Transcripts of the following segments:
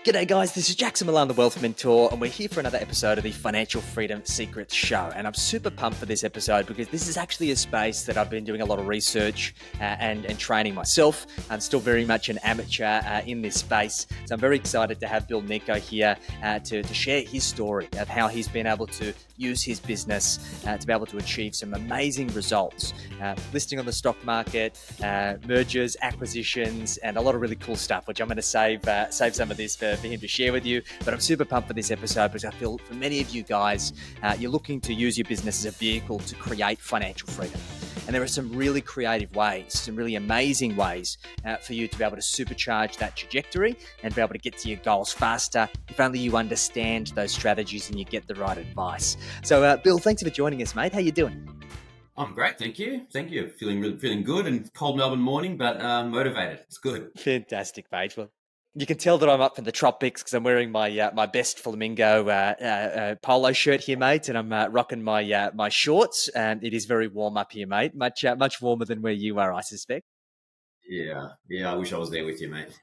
G'day guys, this is Jackson Milan, the Wealth Mentor, and we're here for another episode of the Financial Freedom Secrets Show. And I'm super pumped for this episode because this is actually a space that I've been doing a lot of research and training myself. I'm still very much an amateur in this space. So I'm very excited to have Bill Nico here to share his story of how he's been able to use his business to be able to achieve some amazing results. Listing on the stock market, mergers, acquisitions, and a lot of really cool stuff, which I'm going to save some of this for him to share with you. But I'm super pumped for this episode because I feel for many of you guys, you're looking to use your business as a vehicle to create financial freedom. And there are some really creative ways, some really amazing ways for you to be able to supercharge that trajectory and be able to get to your goals faster if only you understand those strategies and you get the right advice. So, Bill, thanks for joining us, mate. How you doing? I'm great, thank you. Feeling good, and cold Melbourne morning, but motivated. It's good. Fantastic, mate. Well, you can tell that I'm up in the tropics because I'm wearing my my best flamingo polo shirt here, mate, and I'm rocking my shorts. And it is very warm up here, mate. Much warmer than where you are, I suspect. Yeah. I wish I was there with you, mate.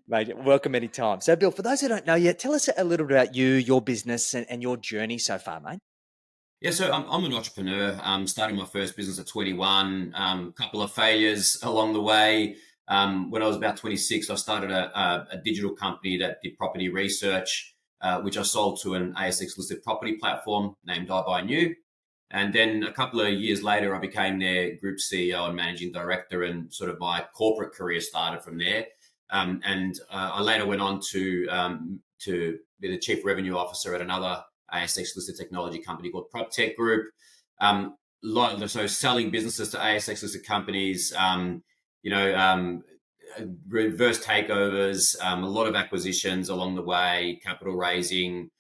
Mate, welcome anytime. So, Bill, for those who don't know yet, tell us a little bit about you, your business, and your journey so far, mate. Yeah, so I'm an entrepreneur. Starting my first business at 21. Couple of failures along the way. When I was about 26, I started a digital company that did property research, which I sold to an ASX listed property platform named I Buy New. And then a couple of years later, I became their group CEO and managing director, and sort of my corporate career started from there. And I later went on to be the chief revenue officer at another ASX listed technology company called PropTech Group. So selling businesses to ASX listed companies, reverse takeovers, a lot of acquisitions along the way, capital raising.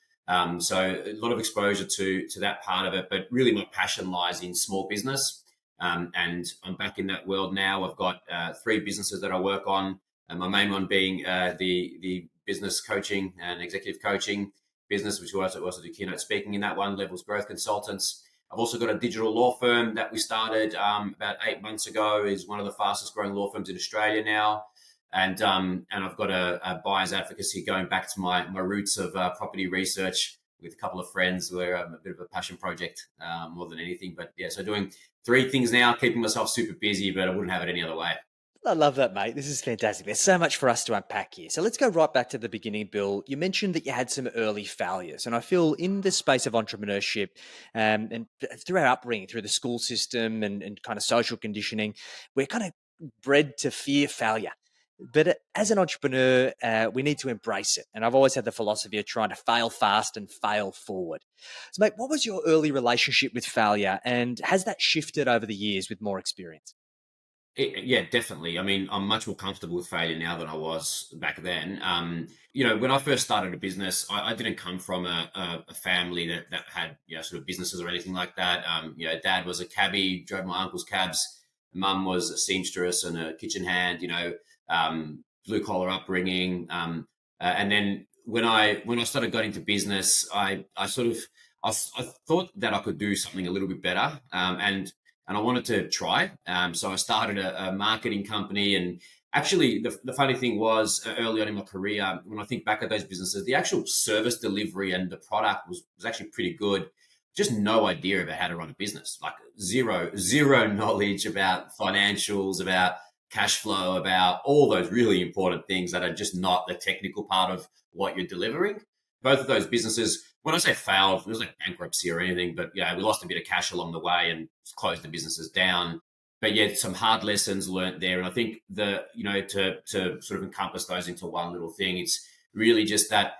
So a lot of exposure to that part of it, but really my passion lies in small business. And I'm back in that world now. I've got 3 businesses that I work on, and my main one being the business coaching and executive coaching business, which we also do keynote speaking in that one, Levels Growth Consultants. I've also got a digital law firm that we started about 8 months ago. Is one of the fastest growing law firms in Australia now. And I've got a buyer's advocacy going back to my roots of property research with a couple of friends. We're a bit of a passion project more than anything. But yeah, so doing 3 things now, keeping myself super busy, but I wouldn't have it any other way. I love that, mate. This is fantastic. There's so much for us to unpack here. So let's go right back to the beginning, Bill. You mentioned that you had some early failures. And I feel in the space of entrepreneurship and through our upbringing, through the school system and kind of social conditioning, we're kind of bred to fear failure. But as an entrepreneur, we need to embrace it. And I've always had the philosophy of trying to fail fast and fail forward. So, mate, what was your early relationship with failure? And has that shifted over the years with more experience? Yeah, definitely. I mean, I'm much more comfortable with failure now than I was back then. When I first started a business, I didn't come from a family that had sort of businesses or anything like that. Dad was a cabbie, drove my uncle's cabs. Mum was a seamstress and a kitchen hand. Blue collar upbringing. And then when I started going into business, I thought that I could do something a little bit better. And I wanted to try. So I started a marketing company. And actually, the funny thing was early on in my career, when I think back at those businesses, the actual service delivery and the product was actually pretty good. Just no idea about how to run a business, like zero knowledge about financials, about cash flow, about all those really important things that are just not the technical part of what you're delivering. Both of those businesses, when I say failed, it was like bankruptcy or anything, but we lost a bit of cash along the way and closed the businesses down. But yeah, some hard lessons learnt there. And I think to sort of encompass those into one little thing, it's really just that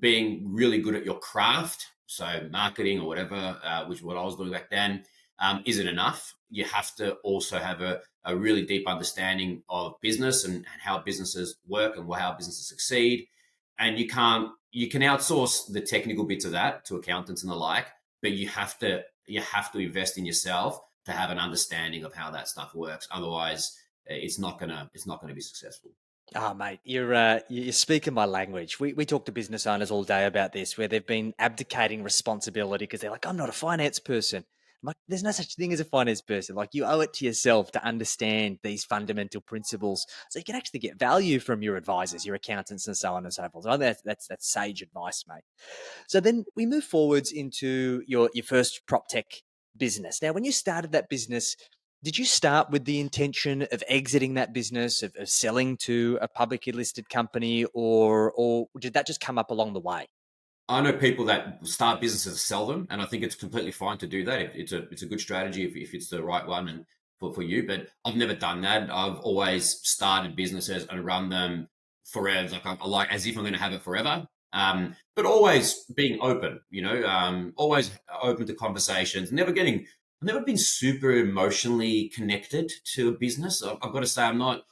being really good at your craft, so marketing or whatever, which is what I was doing back then, isn't enough. You have to also have a really deep understanding of business and how businesses work and how businesses succeed. And you can outsource the technical bits of that to accountants and the like, but you have to invest in yourself to have an understanding of how that stuff works. Otherwise, it's not gonna be successful. Ah, mate, you're speaking my language. We talk to business owners all day about this, where they've been abdicating responsibility because they're like, I'm not a finance person. Like, there's no such thing as a finance person. Like, you owe it to yourself to understand these fundamental principles so you can actually get value from your advisors, your accountants, and so on and so forth. So that's sage advice, mate. So then we move forwards into your first prop tech business. Now, when you started that business, did you start with the intention of exiting that business, of selling to a publicly listed company, or did that just come up along the way? I know people that start businesses to sell them, and I think it's completely fine to do that. It's a good strategy if it's the right one and for you. But I've never done that. I've always started businesses and run them forever, like I like as if I'm going to have it forever. But always being open, always open to conversations. I've never been super emotionally connected to a business. I've got to say, I'm not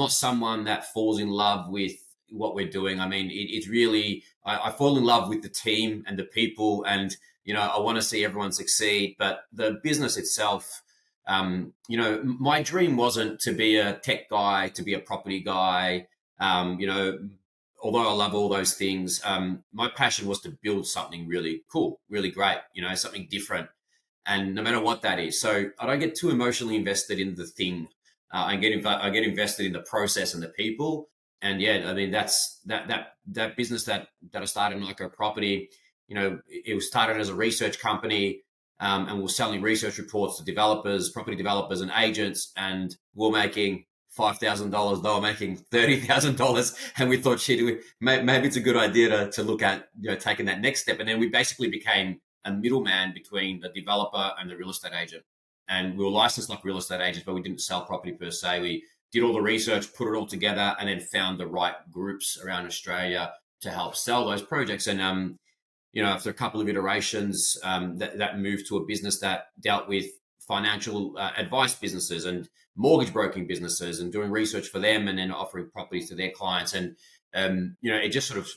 someone that falls in love with what we're doing. I mean, it's really, I fall in love with the team and the people, and I want to see everyone succeed. But the business itself, my dream wasn't to be a tech guy, to be a property guy. Although I love all those things, my passion was to build something really cool, really great. Something different, and no matter what that is. So I don't get too emotionally invested in the thing. I get invested in the process and the people. And yeah, I mean that's that business that I started in Micro Property. It was started as a research company, and we're selling research reports to developers, property developers, and agents. And we're making $5,000. They were making $30,000, and we thought, shit, maybe it's a good idea to look at taking that next step. And then we basically became a middleman between the developer and the real estate agent. And we were licensed like real estate agents, but we didn't sell property per se. We did all the research, put it all together, and then found the right groups around Australia to help sell those projects. And after a couple of iterations, that moved to a business that dealt with financial advice businesses and mortgage broking businesses, and doing research for them, and then offering properties to their clients. And it just sort of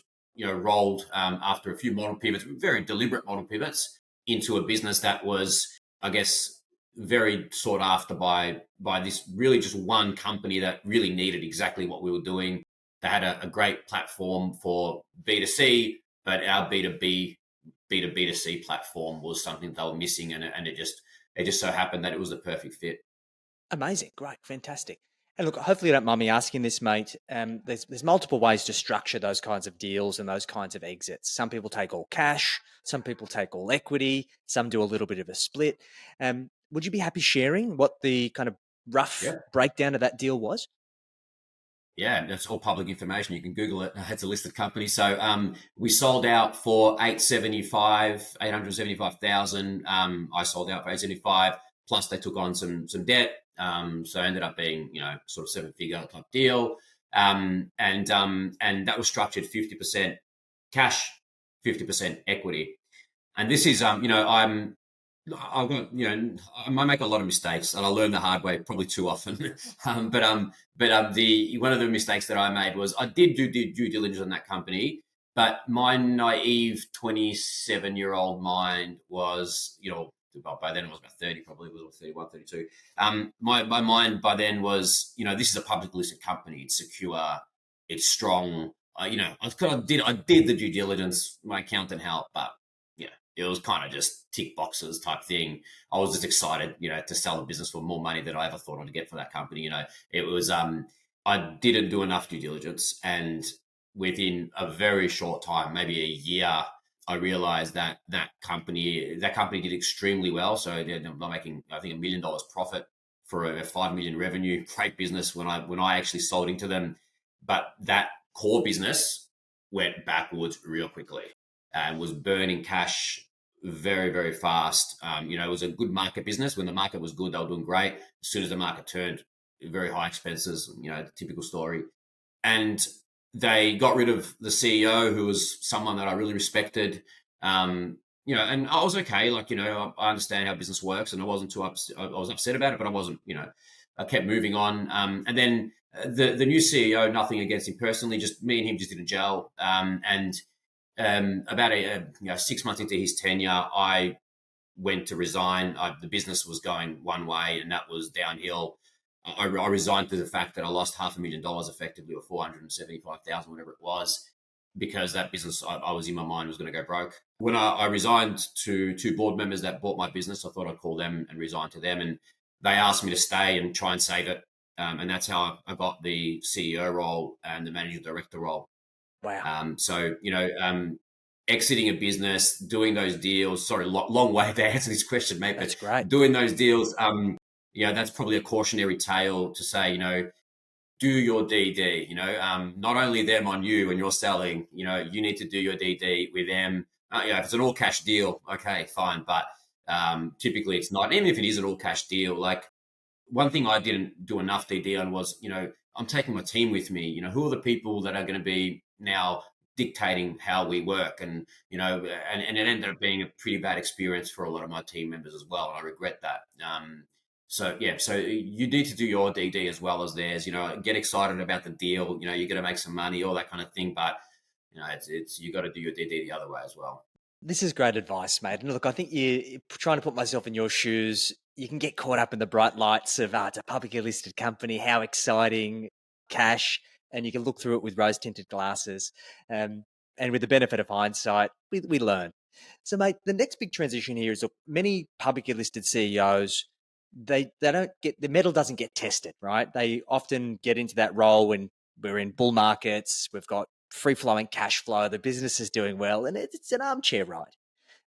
rolled after a few model pivots, very deliberate model pivots, into a business that was, I guess, very sought after by this really just one company that really needed exactly what we were doing. They had a great platform for B2C, but our B2B2C platform was something they were missing, and it just so happened that it was the perfect fit. Amazing, great, fantastic. And look, hopefully you don't mind me asking this, mate. There's multiple ways to structure those kinds of deals and those kinds of exits. Some people take all cash, some people take all equity, some do a little bit of a split. Would you be happy sharing what the kind of rough Yeah. breakdown of that deal was? Yeah, that's all public information. You can Google it. It's a listed company. So we sold out for 875,000. I sold out for 875. Plus they took on some debt. So it ended up being sort of 7-figure type deal. And that was structured 50% cash, 50% equity. And this is I've got, I might make a lot of mistakes, and I learn the hard way probably too often. The one of the mistakes that I made was I did do due diligence on that company, but my naive 27-year-old mind was, well, by then it was about 30, probably, it was 31, 32. My mind by then was, this is a public listed company. It's secure. It's strong. I did the due diligence. My accountant helped, but it was kind of just tick boxes type thing. I was just excited, to sell the business for more money than I ever thought I'd get for that company. It was, I didn't do enough due diligence. And within a very short time, maybe a year, I realized that company did extremely well. So they're making, I think, $1 million profit for a 5 million revenue. Great business when I actually sold into them. But that core business went backwards real quickly and was burning cash very, very fast. It was a good market business. When the market was good, they were doing great. As soon as the market turned, very high expenses, the typical story. And they got rid of the CEO, who was someone that I really respected. And I was okay. I understand how business works, and I wasn't too upset. I was upset about it, but I wasn't, I kept moving on. And then the new CEO, nothing against him personally, just me and him just didn't gel. About 6 months into his tenure, I went to resign. The business was going one way, and that was downhill. I resigned to the fact that I lost $500,000 effectively, or 475,000, whatever it was. because that business I was in my mind was going to go broke. When I resigned to two board members that bought my business, I thought I'd call them and resign to them. And they asked me to stay and try and save it. And that's how I got the CEO role and the managing director role. Wow, So, exiting a business, doing those deals, sorry, long way to answer this question, mate, but that's great. doing those deals, that's probably a cautionary tale to say, do your DD. Not only them on you when you're selling. You need to do your DD with them. If it's an all cash deal, okay, fine. But typically it's not. Even if it is an all cash deal, like one thing I didn't do enough DD on was, I'm taking my team with me. Who are the people that are going to be now dictating how we work? And, and it ended up being a pretty bad experience for a lot of my team members as well. And I regret that. So you need to do your DD as well as theirs. Get excited about the deal. You're going to make some money, all that kind of thing. But it's you got to do your DD the other way as well. This is great advice, mate. And look, I think you trying to put myself in your shoes. You can get caught up in the bright lights of it's a publicly listed company, how exciting, cash, and you can look through it with rose tinted glasses. And with the benefit of hindsight, we learn. So, mate, the next big transition here is, look, many publicly listed CEOs, they don't get the metal doesn't get tested, right? They often get into that role when we're in bull markets, we've got free flowing cash flow, the business is doing well, and it's an armchair ride.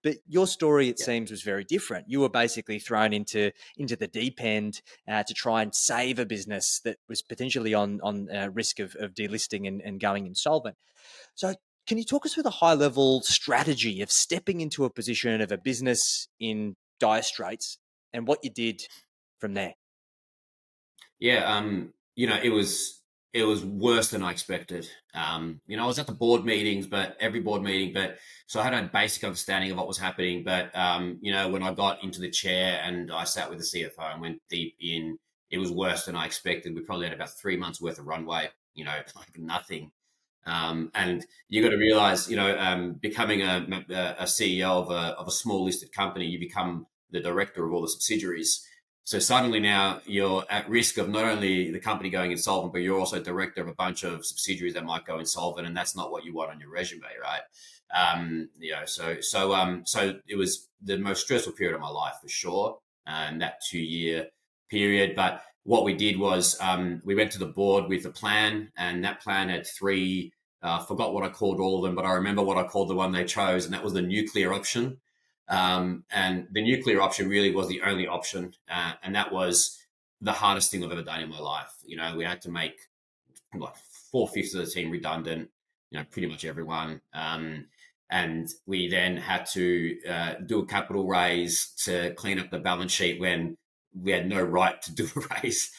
But your story, it Yeah. seems, was very different. You were basically thrown into the deep end to try and save a business that was potentially on risk of delisting and going insolvent. So, can you talk us through the high level strategy of stepping into a position of a business in dire straits and what you did from there? Yeah, it was worse than I expected. I was at the board meetings, but every board meeting, but so I had a basic understanding of what was happening. But when I got into the chair and I sat with the CFO and went deep in, it was worse than I expected. We probably had about 3 months worth of runway. Like nothing. And you got to realize, becoming a CEO of a small listed company, you become the director of all the subsidiaries. So suddenly now you're at risk of not only the company going insolvent, but you're also director of a bunch of subsidiaries that might go insolvent, and that's not what you want on your resume, right? So it was the most stressful period of my life for sure, that 2 year period. But what we did was we went to the board with a plan, and that plan had three. Forgot what I called all of them, but I remember what I called the one they chose, and that was the nuclear option. And the nuclear option really was the only option, and that was the hardest thing I've ever done in my life. We had to make like 4/5 of the team redundant. Pretty much everyone. And we then had to do a capital raise to clean up the balance sheet when we had no right to do a raise.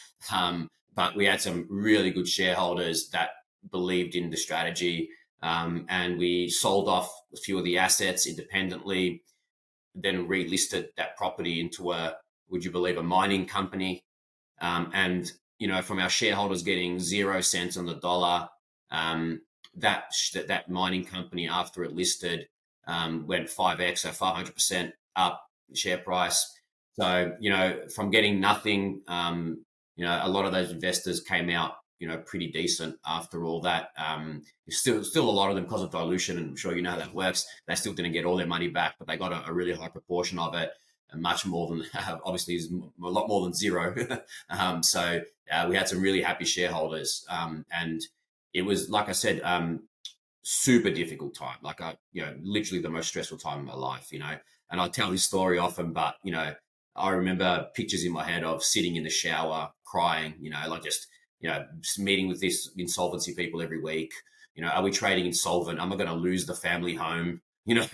But we had some really good shareholders that believed in the strategy, and we sold off a few of the assets independently, then relisted that property into would you believe, a mining company. And, from our shareholders getting 0 cents on the dollar, that mining company, after it listed, went 5x, so 500% up share price. So, from getting nothing, a lot of those investors came out, pretty decent after all that. Still a lot of them, because of dilution, and I'm sure you know how that works, they still didn't get all their money back, but they got a really high proportion of it, and much more than, obviously, is a lot more than zero. So we had some really happy shareholders, and it was, like I said, super difficult time. Like literally the most stressful time of my life. And I tell this story often, but I remember pictures in my head of sitting in the shower crying. Like just meeting with this insolvency people every week. Are we trading insolvent? Am I going to lose the family home? Well,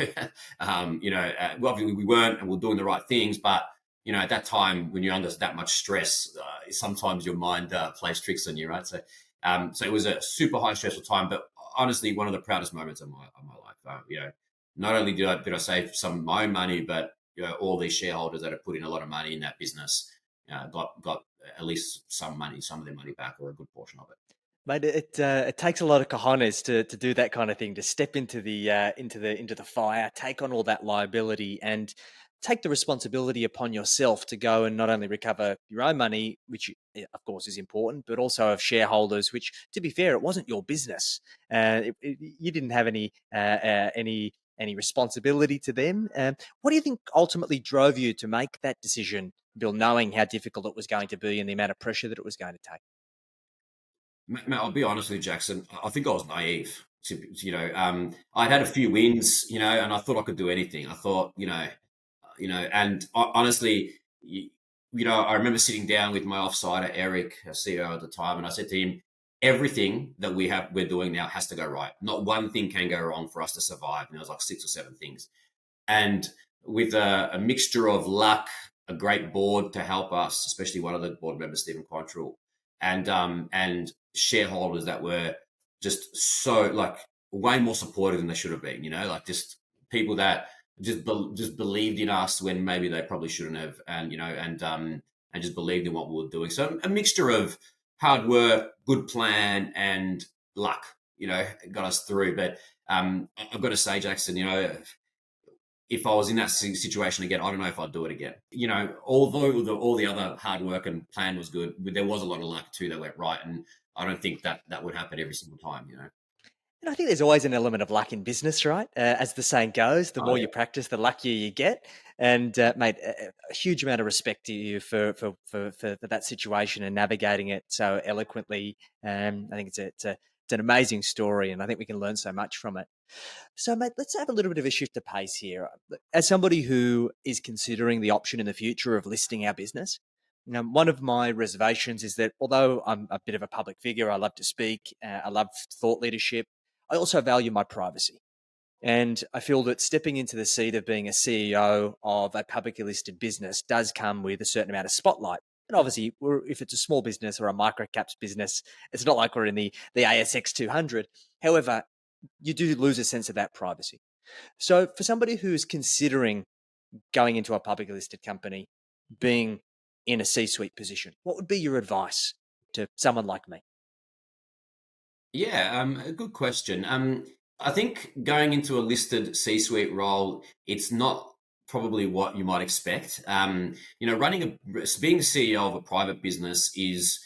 obviously we weren't, and we're doing the right things, but at that time, when you're under that much stress, sometimes your mind plays tricks on you, right? So it was a super high stressful time, but honestly, one of the proudest moments of my life. Not only did I save some of my own money, but all these shareholders that have put in a lot of money in that business got at least some of their money back, or a good portion of it. Mate, it takes a lot of cojones to do that kind of thing, to step into the fire, take on all that liability, and take the responsibility upon yourself to go and not only recover your own money, which of course is important, but also of shareholders, which, to be fair, it wasn't your business. You didn't have any responsibility to them. What do you think ultimately drove you to make that decision, Bill, knowing how difficult it was going to be and the amount of pressure that it was going to take? Mate, I'll be honest with you, Jackson. I think I was naive. I'd had a few wins, and I thought I could do anything. I thought, and honestly, I remember sitting down with my offsider, Eric, our CEO at the time, and I said to him, everything that we're doing now has to go right. Not one thing can go wrong for us to survive. And there was like 6 or 7 things. And with a mixture of luck, a great board to help us, especially one of the board members, Stephen Quantrill, and shareholders that were just so like way more supportive than they should have been. Like just people that just believed in us when maybe they probably shouldn't have, and just believed in what we were doing. So a mixture of hard work, good plan, and luck, got us through. But I've got to say, Jackson, if I was in that situation again, I don't know if I'd do it again. Although all the other hard work and plan was good, there was a lot of luck too that went right, and I don't think that would happen every single time. And I think there's always an element of luck in business, right? As the saying goes, the Oh more yeah. you practice, the luckier you get. And mate, a huge amount of respect to you for that situation and navigating it so eloquently. I think it's an amazing story, and I think we can learn so much from it. So, mate, let's have a little bit of a shift of pace here. As somebody who is considering the option in the future of listing our business, one of my reservations is that although I'm a bit of a public figure, I love to speak, I love thought leadership, I also value my privacy. And I feel that stepping into the seat of being a CEO of a publicly listed business does come with a certain amount of spotlight. And obviously, if it's a small business or a micro caps business, it's not like we're in the ASX 200. However, you do lose a sense of that privacy. So for somebody who's considering going into a publicly listed company, being in a C-suite position, what would be your advice to someone like me? Yeah, a good question. I think going into a listed C-suite role, it's not probably what you might expect. Being the CEO of a private business is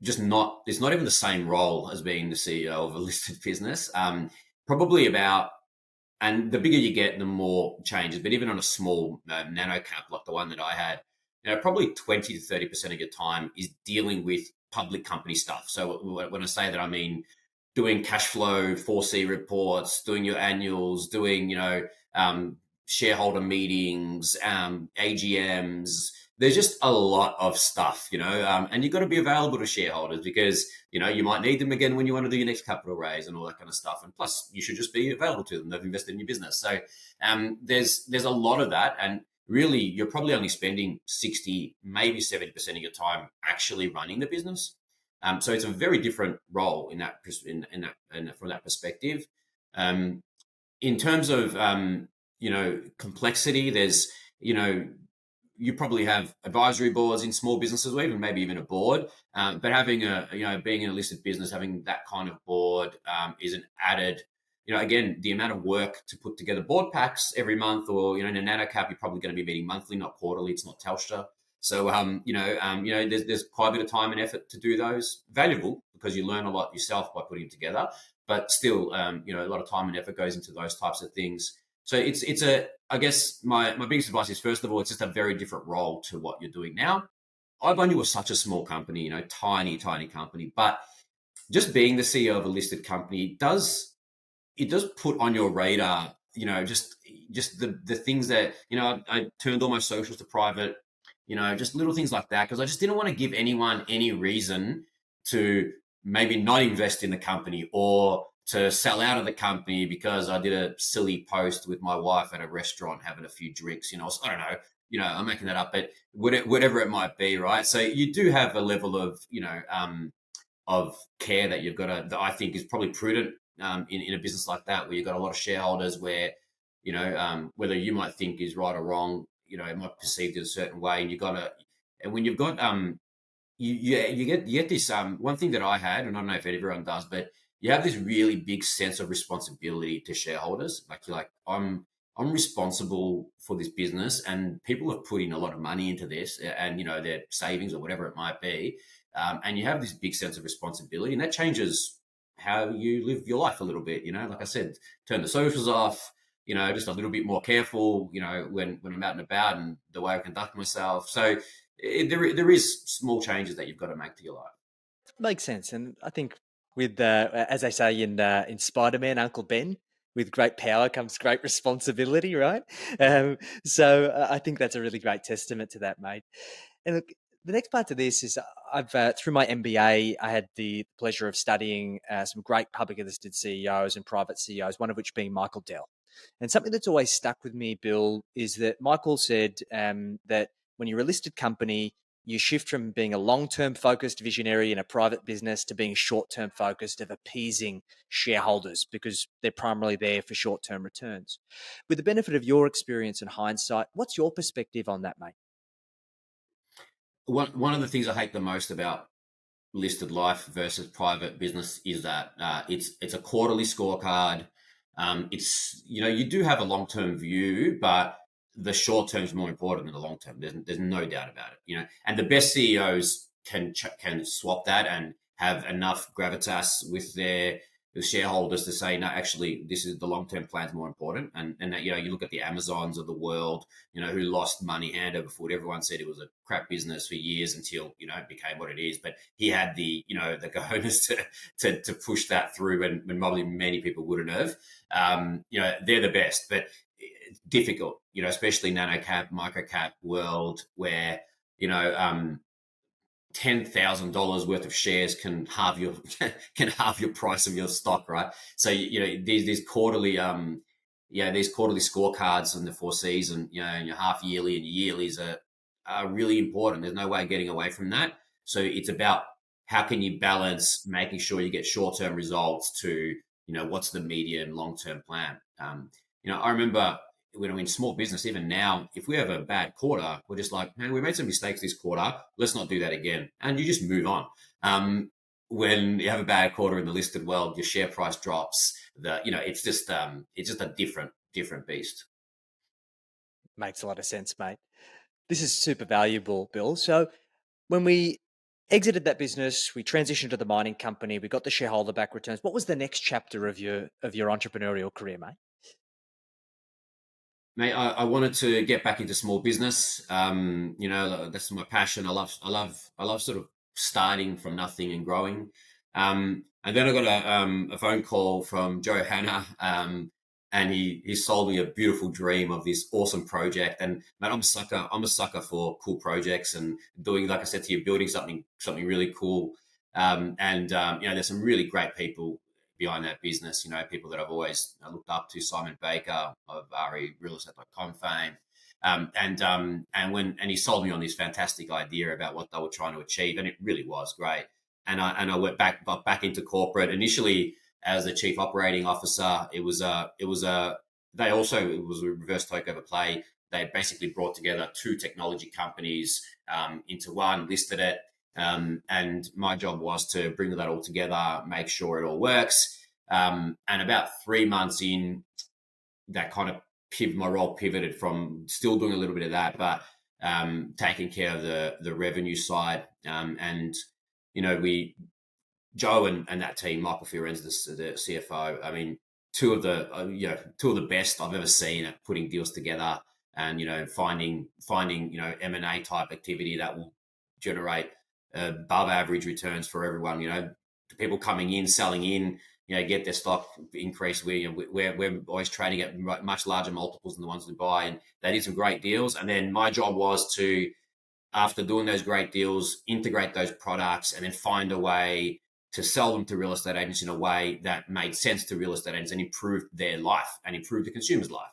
just not. It's not even the same role as being the CEO of a listed business. Probably about, and the bigger you get, the more changes. But even on a small nano cap like the one that I had, probably 20 to 30% of your time is dealing with public company stuff. So when I say that, I mean doing cash flow 4C reports, doing your annuals, doing shareholder meetings, AGMs. There's just a lot of stuff, and you've got to be available to shareholders because you might need them again when you want to do your next capital raise and all that kind of stuff. And plus, you should just be available to them. They've invested in your business, so there's a lot of that. And really, you're probably only spending 60, maybe 70% of your time actually running the business. So it's a very different role in that from that perspective. In terms of complexity, there's you probably have advisory boards in small businesses, or even maybe even a board. But having being in a listed business, having that kind of board is an added. Again, the amount of work to put together board packs every month, or in a nano cap, you're probably going to be meeting monthly, not quarterly. It's not Telstra. So, there's quite a bit of time and effort to do those. Valuable because you learn a lot yourself by putting it together, but still, a lot of time and effort goes into those types of things. So I guess my biggest advice is, first of all, it's just a very different role to what you're doing now. iBundy was such a small company, tiny company, but just being the CEO of a listed company does put on your radar, just the things that, I turned all my socials to private, just little things like that, because I just didn't want to give anyone any reason to maybe not invest in the company or to sell out of the company because I did a silly post with my wife at a restaurant having a few drinks. I don't know. I'm making that up, but whatever it might be, right? So you do have a level of care that you've got that I think is probably prudent in a business like that, where you've got a lot of shareholders, where whether you might think is right or wrong, it might be perceived in a certain way, and and when you've got you get this one thing that I had, and I don't know if everyone does, but you have this really big sense of responsibility to shareholders. Like you're like, I'm I'm responsible for this business, and people have put in a lot of money into this, and their savings or whatever it might be, and you have this big sense of responsibility, and that changes how you live your life a little bit. Like I said, turn the socials off. Just a little bit more careful. When I'm out and about and the way I conduct myself. So there is small changes that you've got to make to your life. Makes sense. And I think with, as they say in Spider-Man, Uncle Ben, with great power comes great responsibility, right? I think that's a really great testament to that, mate. And look, the next part to this is I've through my MBA, I had the pleasure of studying some great publicly listed CEOs and private CEOs, one of which being Michael Dell. And something that's always stuck with me, Bill, is that Michael said that when you're a listed company, you shift from being a long-term focused visionary in a private business to being short-term focused of appeasing shareholders because they're primarily there for short-term returns. With the benefit of your experience and hindsight, what's your perspective on that, mate? One of the things I hate the most about listed life versus private business is that it's a quarterly scorecard. It's you do have a long term view, but the short term is more important than the long term. There's no doubt about it. And the best CEOs can swap that and have enough gravitas with their shareholders to say, no, actually, this is the long term plan is more important. And that, you look at the Amazons of the world, who lost money hand over foot. Everyone said it was a crap business for years until it became what it is. But he had the the cojones to push that through when probably many people wouldn't have. They're the best, but it's difficult. Especially nano cap, micro cap world where $10,000 worth of shares can halve your price of your stock, right? So these quarterly these quarterly scorecards and the 4Cs and and your half yearly and your yearlies are really important. There's no way of getting away from that. So it's about how can you balance making sure you get short term results to what's the medium long term plan. I remember when I'm in small business, even now, if we have a bad quarter, we're just like, man, we made some mistakes this quarter. Let's not do that again. And you just move on. When you have a bad quarter in the listed world, your share price drops. It's just a different beast. Makes a lot of sense, mate. This is super valuable, Bill. So when we exited that business, we transitioned to the mining company, we got the shareholder back returns. What was the next chapter of your entrepreneurial career, mate? Mate, I wanted to get back into small business. That's my passion. I love sort of starting from nothing and growing. And then I got a phone call from Joe Hanna, and he sold me a beautiful dream of this awesome project. And man, I'm a sucker. I'm a sucker for cool projects and doing, like I said to you, building something really cool. There's some really great people behind that business, people that I've always looked up to, Simon Baker of REalestate.com fame. And he sold me on this fantastic idea about what they were trying to achieve, and it really was great. And I went back into corporate initially as the chief operating officer. It was a reverse takeover play. They basically brought together two technology companies into one, listed it. And my job was to bring that all together, make sure it all works. And about 3 months in, that kind of my role pivoted from still doing a little bit of that, but taking care of the revenue side. Joe and that team, Michael Fiorenza, the CFO. I mean, two of the best I've ever seen at putting deals together and finding M&A type activity that will generate above average returns for everyone. The people coming in, selling in, get their stock increased. We're always trading at much larger multiples than the ones we buy, and they did some great deals. And then my job was to, after doing those great deals, integrate those products and then find a way to sell them to real estate agents in a way that made sense to real estate agents and improved their life and improved the consumer's life.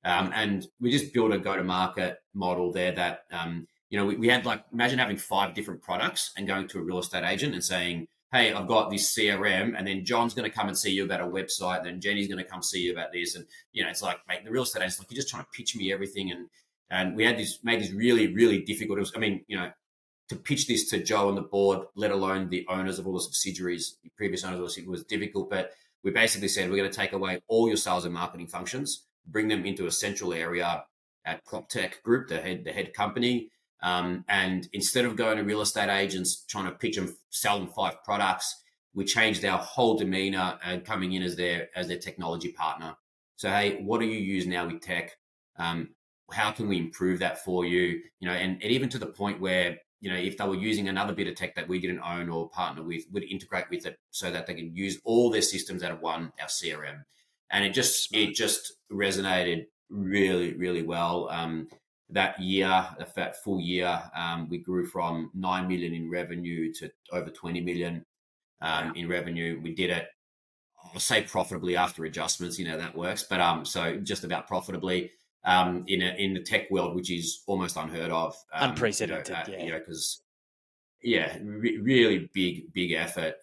And we just built a go-to-market model there that, we had, like, imagine having 5 different products and going to a real estate agent and saying, hey, I've got this CRM, and then John's going to come and see you about a website, and then Jenny's going to come see you about this. And, it's like, mate, the real estate agent's like, you're just trying to pitch me everything. And we had made this really, really difficult. It was, to pitch this to Joe and the board, let alone the owners of all the subsidiaries, the previous owners of the subsidiaries, was difficult. But we basically said, we're going to take away all your sales and marketing functions. bring them into a central area at PropTech Group, the head company. And instead of going to real estate agents trying to pitch them, sell them 5 products, we changed our whole demeanor and coming in as their technology partner. So hey, what do you use now with tech? Um, how can we improve that for you? And even to the point where if they were using another bit of tech that we didn't own or partner with, would integrate with it so that they can use all their systems out of one, our CRM. And it just Smart. it just resonated really, really well. That year, that full year, we grew from 9 million in revenue to over 20 million Wow. in revenue. We did it, I'll say profitably after adjustments. That works, but so just about profitably in the tech world, which is almost unheard of. Unprecedented. Yeah. Because really big effort.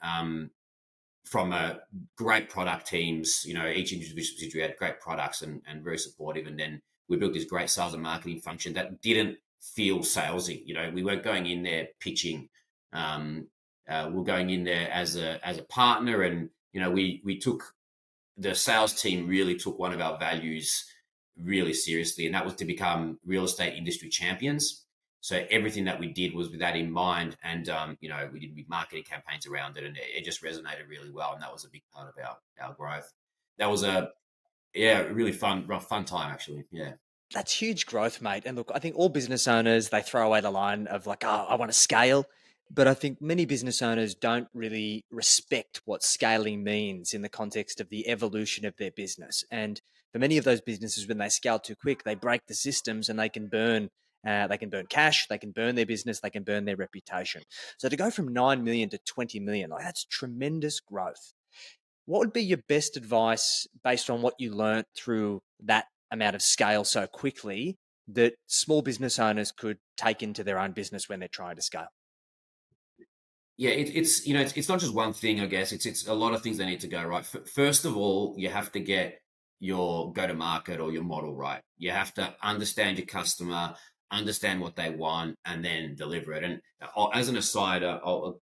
From a great product teams, each individual subsidiary had great products and very supportive. And then we built this great sales and marketing function that didn't feel salesy. We weren't going in there pitching. We're going in there as a partner, and we took the sales team really took one of our values really seriously, and that was to become real estate industry champions. So everything that we did was with that in mind, and we did big marketing campaigns around it, and it just resonated really well, and that was a big part of our growth. That was a really fun time actually. Yeah. That's huge growth, mate. And look, I think all business owners, they throw away the line of like, oh, I want to scale. But I think many business owners don't really respect what scaling means in the context of the evolution of their business. And for many of those businesses, when they scale too quick, they break the systems and they can burn. They can burn cash, they can burn their business, they can burn their reputation. So to go from 9 million to 20 million, like that's tremendous growth. What would be your best advice based on what you learnt through that amount of scale so quickly that small business owners could take into their own business when they're trying to scale? Yeah, it's not just one thing. I guess it's a lot of things that need to go right. First of all, you have to get your go to market or your model right. You have to understand your customer, understand what they want, and then deliver it. And as an aside,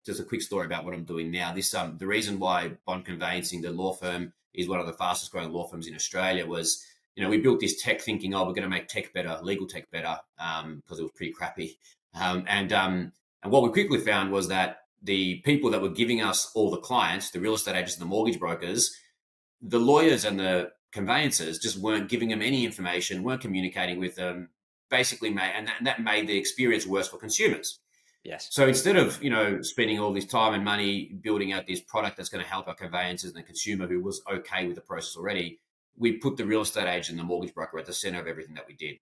just a quick story about what I'm doing now. This the reason why Bond Conveyancing, the law firm, is one of the fastest growing law firms in Australia was. We built this tech thinking, oh, we're going to make tech better, legal tech better, because it was pretty crappy. And what we quickly found was that the people that were giving us all the clients, the real estate agents and the mortgage brokers, the lawyers and the conveyancers just weren't giving them any information, weren't communicating with them, basically that made the experience worse for consumers. Yes. So instead of spending all this time and money building out this product that's going to help our conveyancers and the consumer who was okay with the process already, we put the real estate agent and the mortgage broker at the center of everything that we did.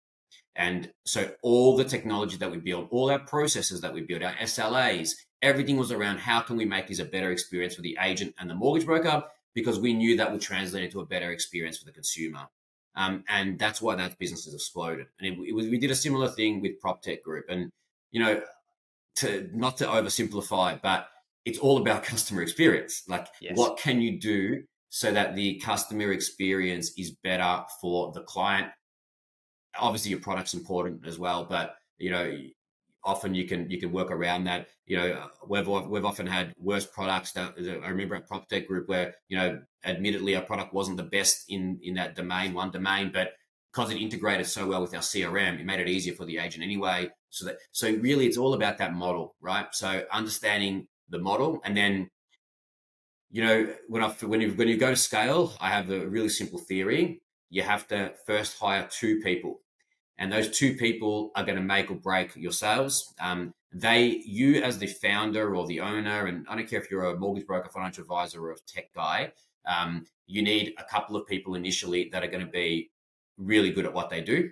And so all the technology that we built, all our processes that we built, our SLAs, everything was around how can we make this a better experience for the agent and the mortgage broker, because we knew that would translate into a better experience for the consumer. And that's why that business has exploded. And we did a similar thing with PropTech Group. And, to not to oversimplify, but it's all about customer experience. Like, Yes. what can you do so that the customer experience is better for the client? Obviously your product's important as well, but often you can work around that. We've often had worse products. That I remember at PropTech Group where admittedly our product wasn't the best in that one domain, but because it integrated so well with our CRM, it made it easier for the agent anyway. So really it's all about that model, right? So understanding the model, and then when you go to scale, I have a really simple theory. You have to first hire 2 people, and those 2 people are going to make or break your sales. You as the founder or the owner, and I don't care if you're a mortgage broker, financial advisor, or a tech guy, you need a couple of people initially that are going to be really good at what they do,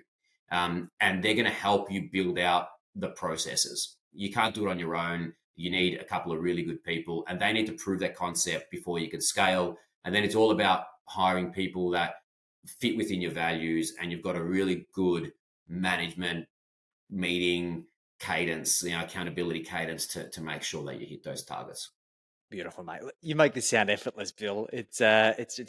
and they're going to help you build out the processes. You can't do it on your own. You need a couple of really good people, and they need to prove that concept before you can scale. And then it's all about hiring people that fit within your values, and you've got a really good management meeting cadence, accountability cadence to make sure that you hit those targets. Beautiful, mate. You make this sound effortless, Bill. It's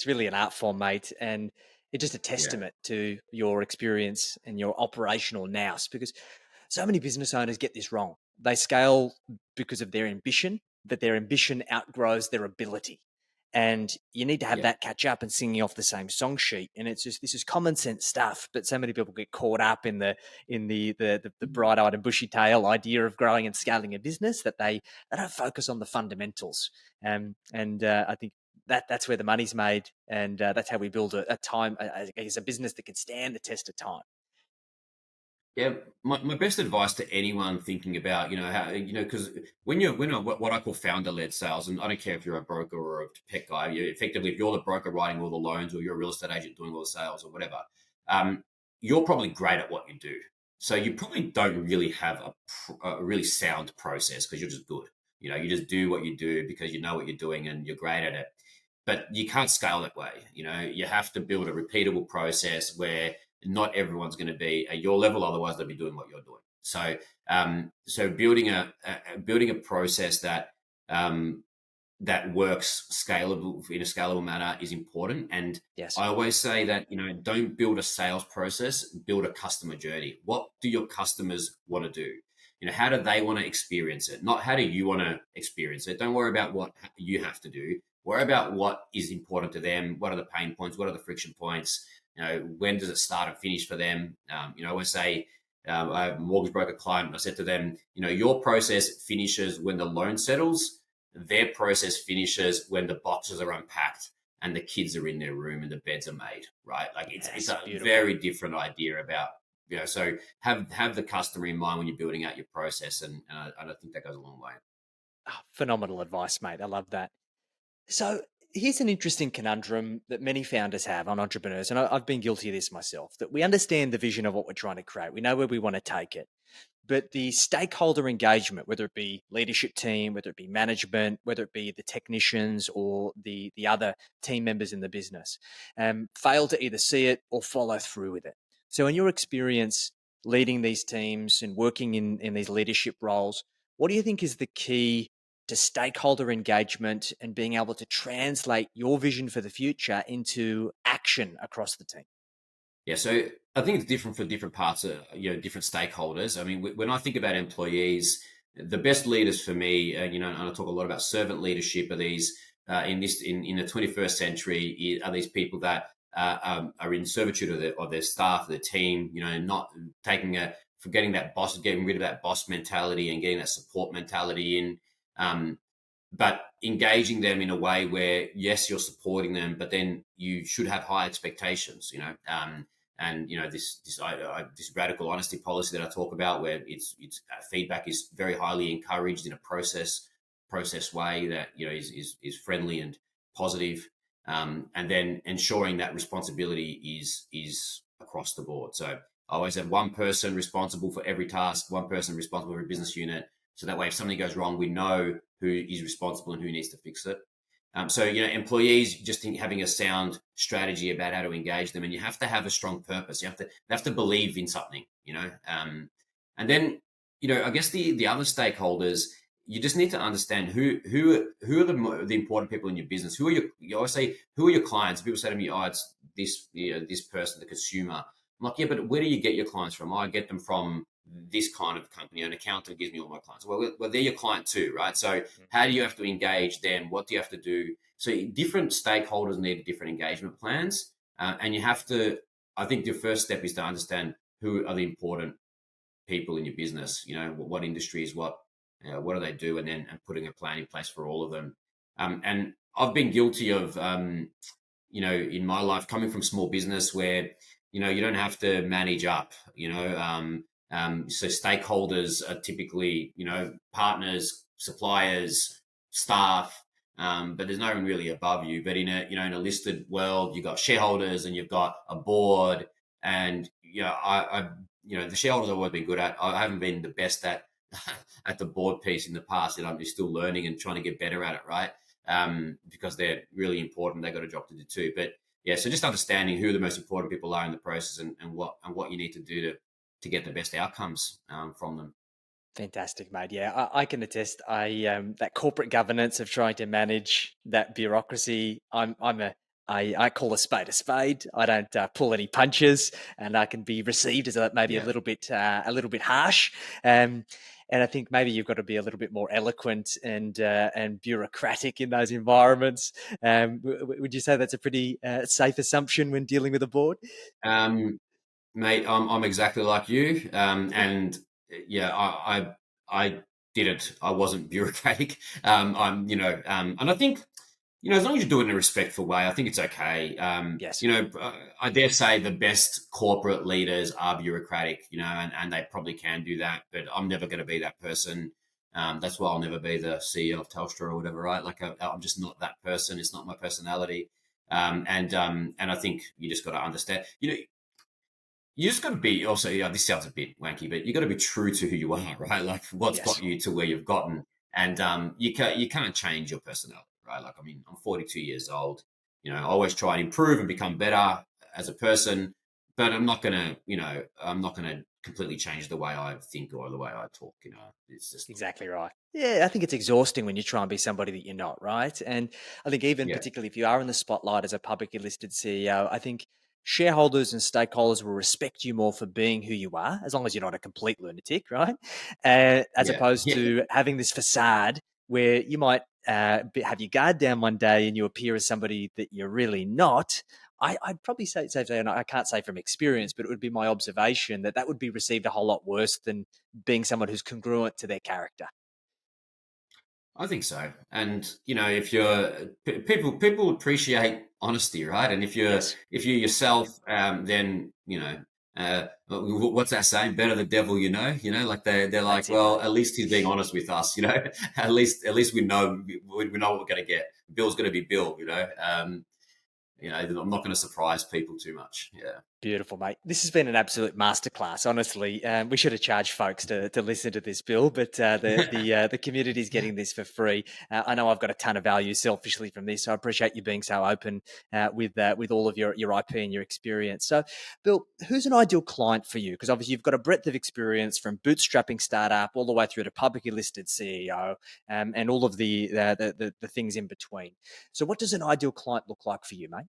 really an art form, mate, and it's just a Yeah. testament to your experience and your operational nous. Because so many business owners get this wrong. They scale because of their ambition, but their ambition outgrows their ability. and you need to have Yeah. that catch up and singing off the same song sheet. And it's just, this is common sense stuff, but so many people get caught up in the bright-eyed and bushy-tail idea of growing and scaling a business that they don't focus on the fundamentals. I think that's where the money's made, and that's how we build a business that can stand the test of time. Yeah, my best advice to anyone thinking about, how, because when what I call founder-led sales, and I don't care if you're a broker or a tech guy, effectively, if you're the broker writing all the loans or you're a real estate agent doing all the sales or whatever, um, you're probably great at what you do. So you probably don't really have a really sound process because you're just good. You just do what you do because you know what you're doing and you're great at it. But you can't scale that way. You have to build a repeatable process where not everyone's going to be at your level, otherwise they'll be doing what you're doing. So building a process that works scalable in a scalable manner is important. And Yes. I always say that, don't build a sales process, build a customer journey. What do your customers want to do? How do they want to experience it? Not how do you want to experience it? Don't worry about what you have to do. Worry about what is important to them. What are the pain points? What are the friction points? When does it start and finish for them? I always say, I have a mortgage broker client, and I said to them, your process finishes when the loan settles. Their process finishes when the boxes are unpacked and the kids are in their room and the beds are made, right? Like it's Yes, a beautiful. very different idea about, so have the customer in mind when you're building out your process. And I think that goes a long way. Oh, phenomenal advice, mate. I love that. So here's an interesting conundrum that many founders have on entrepreneurs, and I've been guilty of this myself, that we understand the vision of what we're trying to create. We know where we want to take it. But the stakeholder engagement, whether it be leadership team, whether it be management, whether it be the technicians or the other team members in the business, fail to either see it or follow through with it. So in your experience leading these teams and working in these leadership roles, what do you think is the key to stakeholder engagement and being able to translate your vision for the future into action across the team? Yeah, so I think it's different for different parts of different stakeholders. I mean, when I think about employees, the best leaders for me, and I talk a lot about servant leadership. Are these in the 21st century? Are these people that are in servitude of their staff, their team? Not forgetting that boss, getting rid of that boss mentality and getting that support mentality in. But engaging them in a way where yes, you're supporting them, but then you should have high expectations. And this radical honesty policy that I talk about, where it's feedback is very highly encouraged in a process way that is friendly and positive, and then ensuring that responsibility is across the board. So I always have one person responsible for every task, one person responsible for every business unit. So that way, if something goes wrong, we know who is responsible and who needs to fix it. So, employees just having a sound strategy about how to engage them, and you have to have a strong purpose. They have to believe in something, and then, I guess the other stakeholders, you just need to understand who are the important people in your business. You always say, who are your clients? People say to me, oh, it's this person, the consumer. I'm like, yeah, but where do you get your clients from? Oh, I get them from this kind of company. An accountant gives me all my clients. Well, they're your client too, right? So how do you have to engage them? What do you have to do? So different stakeholders need different engagement plans, and you have to. I think the first step is to understand who are the important people in your business. What industries, what do they do, and then putting a plan in place for all of them. And I've been guilty of, in my life, coming from small business where you don't have to manage up. So stakeholders are typically partners, suppliers, staff, but there's no one really above you. But in a listed world, you've got shareholders and you've got a board, and the shareholders I've always been good at. I haven't been the best at at the board piece in the past, and I'm just still learning and trying to get better at it, right? Because they're really important. They've got a job to do too. But yeah, so just understanding who the most important people are in the process, and what you need to do to get the best outcomes from them. Fantastic, mate. Yeah, I can attest. That corporate governance of trying to manage that bureaucracy. I call a spade a spade. I don't pull any punches, and I can be received as maybe Yeah. a little bit harsh. Um, And I think maybe you've got to be a little bit more eloquent and bureaucratic in those environments. Would you say that's a pretty safe assumption when dealing with a board? Um, Mate, I'm exactly like you, and yeah, I didn't. I wasn't bureaucratic. And I think as long as you do it in a respectful way, I think it's okay. Yes, I dare say the best corporate leaders are bureaucratic, and they probably can do that. But I'm never going to be that person. That's why I'll never be the CEO of Telstra or whatever, right? Like I'm just not that person. It's not my personality. And I think you just got to understand. You just got to be also. Yeah, this sounds a bit wanky, but you got to be true to who you are, right? Like what's yes. got you to where you've gotten, and you can't change your personality, right? Like I mean, I'm 42 years old. I always try and improve and become better as a person, but I'm not gonna completely change the way I think or the way I talk. It's just Exactly right. Yeah, I think it's exhausting when you try and be somebody that you're not, right? And I think even yeah, particularly if you are in the spotlight as a publicly listed CEO, I think shareholders and stakeholders will respect you more for being who you are, as long as you're not a complete lunatic, right? As yeah, opposed yeah. to having this facade where you might have your guard down one day and you appear as somebody that you're really not. I'd probably say, and I can't say from experience, but it would be my observation that that would be received a whole lot worse than being someone who's congruent to their character. I think so. And if you're people appreciate honesty, right? And if you're Yes, if you're yourself, then what's that saying? Better the devil you know. Like they're that's like, it, well, mate. at least he's being honest with us. At least we know what we're going to get. Bill's going to be Bill. I'm not going to surprise people too much. Yeah. Beautiful, mate. This has been an absolute masterclass. Honestly, we should have charged folks to listen to this, Bill, but the community is getting this for free. I know I've got a ton of value selfishly from this, so I appreciate you being so open with all of your IP and your experience. So, Bill, who's an ideal client for you? Because obviously you've got a breadth of experience from bootstrapping startup all the way through to publicly listed CEO, and all of the things in between. So, what does an ideal client look like for you, mate?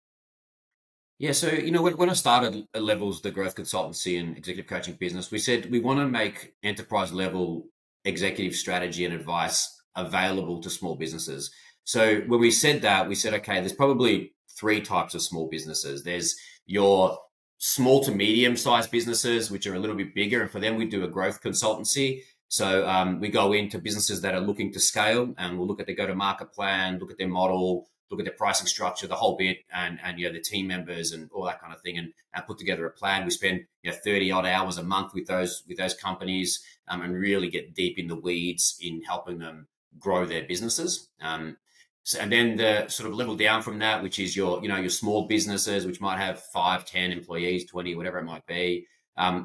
Yeah, so when I started at Levels, the growth consultancy and executive coaching business, we said we want to make enterprise level executive strategy and advice available to small businesses. So when we said that, we said, okay, there's probably three types of small businesses. There's your small to medium sized businesses, which are a little bit bigger, and for them we do a growth consultancy. So we go into businesses that are looking to scale, and we'll look at their go to market plan, look at their model, look at their pricing structure, the whole bit, and the team members and all that kind of thing, and put together a plan. We spend 30 odd hours a month with those companies, and really get deep in the weeds in helping them grow their businesses. And then the sort of level down from that, which is your small businesses, which might have 5, 10 employees, 20, whatever it might be.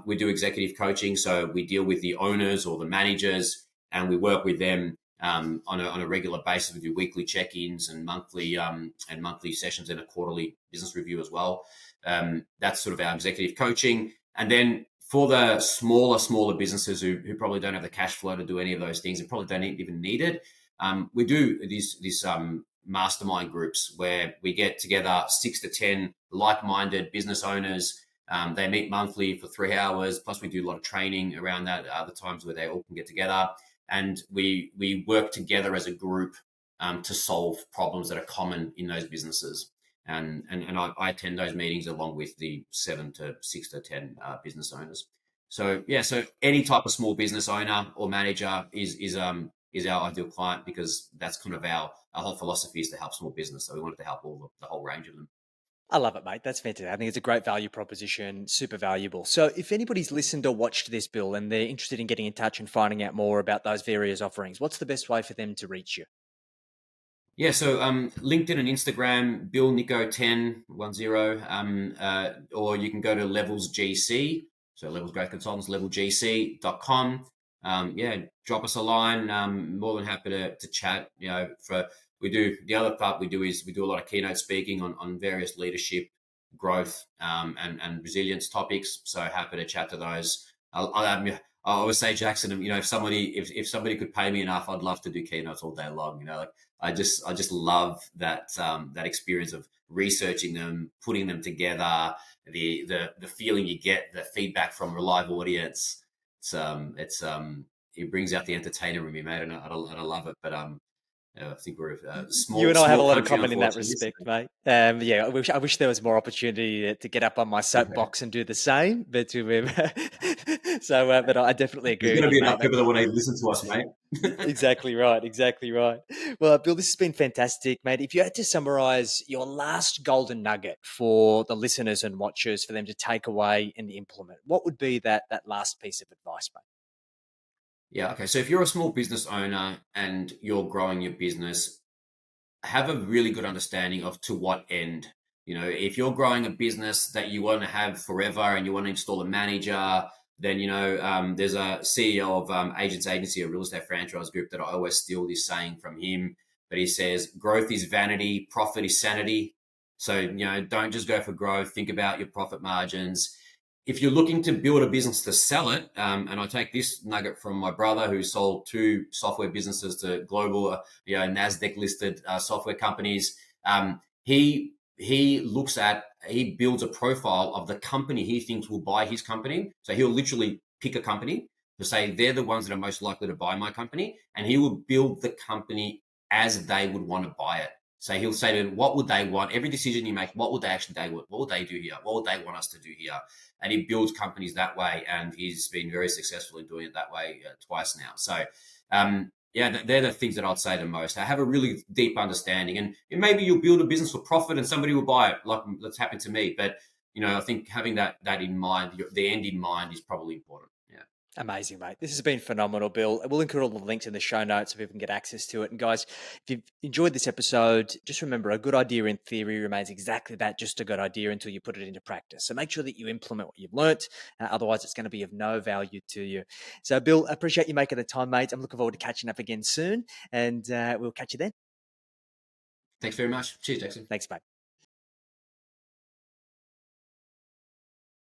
We do executive coaching, so we deal with the owners or the managers, and we work with them on a regular basis. We do weekly check-ins and monthly sessions and a quarterly business review as well. That's sort of our executive coaching. And then for the smaller businesses who probably don't have the cash flow to do any of those things and probably don't even need it, we do these mastermind groups where we get together 6 to 10 like-minded business owners. They meet monthly for 3 hours. Plus, we do a lot of training around that. Other times where they all can get together, and we work together as a group to solve problems that are common in those businesses. And I attend those meetings along with the 6 to 10 business owners. So yeah, so any type of small business owner or manager is our ideal client, because that's kind of our whole philosophy is to help small business. So we wanted to help the whole range of them. I love it, mate. That's fantastic. I think it's a great value proposition, super valuable. So, if anybody's listened or watched this, Bill, and they're interested in getting in touch and finding out more about those various offerings, what's the best way for them to reach you? Yeah, so LinkedIn and Instagram, Bill Nico 1010, or you can go to Levels GC, so Levels Growth Consultants, levelgc.com. Yeah, drop us a line. More than happy to chat. We do the other part we do is we do a lot of keynote speaking on various leadership, growth, and resilience topics. So happy to chat to those. I always say, Jackson, if somebody could pay me enough, I'd love to do keynotes all day long. Like I just love that experience of researching them, putting them together, the feeling you get, the feedback from a live audience. It's it brings out the entertainer in me, mate, and I love it. But I think we're a You and I have a small lot of country, common in that unfortunately. So, respect, mate. Yeah, I wish there was more opportunity to get up on my yeah. soapbox and do the same. But but I definitely There's agree going with to you, be mate. enough people that want to listen to us, mate. Exactly right. Exactly right. Well, Bill, this has been fantastic, mate. If you had to summarize your last golden nugget for the listeners and watchers for them to take away and implement, what would be that last piece of advice, mate? Yeah. Okay. So if you're a small business owner and you're growing your business, have a really good understanding of to what end. If you're growing a business that you want to have forever and you want to install a manager, then there's a CEO of Agents Agency, a real estate franchise group, that I always steal this saying from him. But he says, "Growth is vanity, profit is sanity." So don't just go for growth. Think about your profit margins. If you're looking to build a business to sell it, and I take this nugget from my brother who sold two software businesses to global, Nasdaq listed software companies. He builds a profile of the company he thinks will buy his company. So he'll literally pick a company to say they're the ones that are most likely to buy my company, and he will build the company as they would want to buy it. So he'll say to them, what would they want? Every decision you make, what would they do here? What would they want us to do here? And he builds companies that way, and he's been very successful in doing it that way twice now. So, yeah, they're the things that I'd say the most. I have a really deep understanding, and maybe you'll build a business for profit, and somebody will buy it, like that's happened to me. But I think having that in mind, the end in mind, is probably important. Yeah. Amazing, mate. This has been phenomenal, Bill. We'll include all the links in the show notes so people can get access to it. And guys, if you've enjoyed this episode, just remember a good idea in theory remains exactly that, just a good idea until you put it into practice. So make sure that you implement what you've learnt. Otherwise, it's going to be of no value to you. So, Bill, I appreciate you making the time, mate. I'm looking forward to catching up again soon. And we'll catch you then. Thanks very much. Cheers, Jackson. Thanks, mate.